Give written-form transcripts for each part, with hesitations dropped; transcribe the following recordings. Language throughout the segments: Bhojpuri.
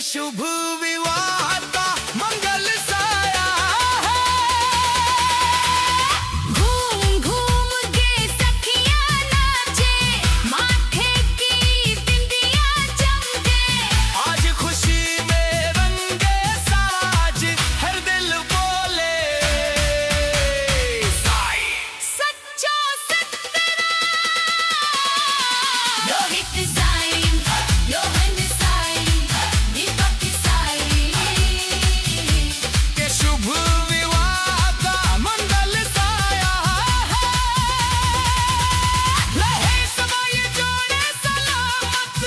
शुभ विवाह का मंगल साया है। घूम घूम के सखियां नाचे, माथे की बिंदिया चमके। आज खुशी में रंगे साज, हर दिल बोले साई। सच्चो सत्तरा रोहित साई, रोहन साई, दीपक साई के शुभ विवाह का मंगल साया है। रहे सदा ये जोड़े सलामत,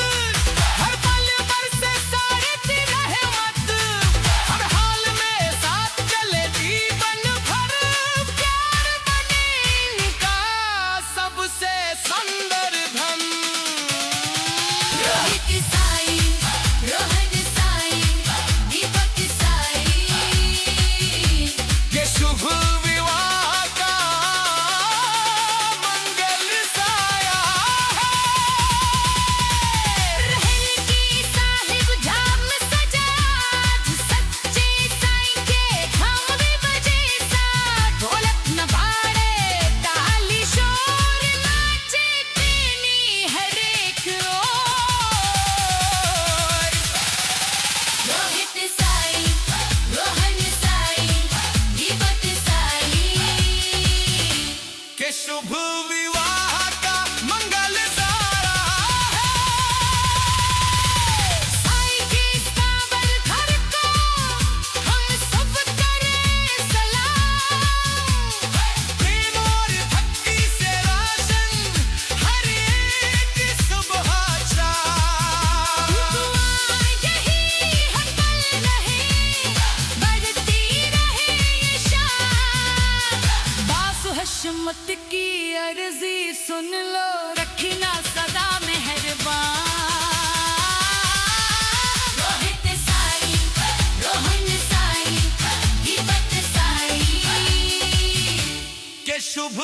हर पल बरसे साड़ी रहमत। हर हाल में साथ चले जीवन भर, प्यार बने इनका सबसे सुंदर धन। रोहित साई, रोहन साई, दीपक साई ये शुभ विवाह का मंगल साया है। रहन की साहिब झाम सजा, सच्चे साईं के हम भी बजे साथ। ढोलक नगाड़े ताली शोर, नाचे प्रेमी हर एक ओर। रोहित साई, रोहन साई, दीपक साई के शुभ विवाह का मंगल साया है। साई की कांवड़ घर को हम सब करें सलाम। प्रेम और भक्ति से रोशन हर एक सुबह शाम। दुआ यही हर पल रहे, बढ़ती रहे ये शान। बासु हशमत की अर्जी सुन लो, रखना सदा मेहरबान। रोहित साई, रोहन साई, दीपक साई के शुभ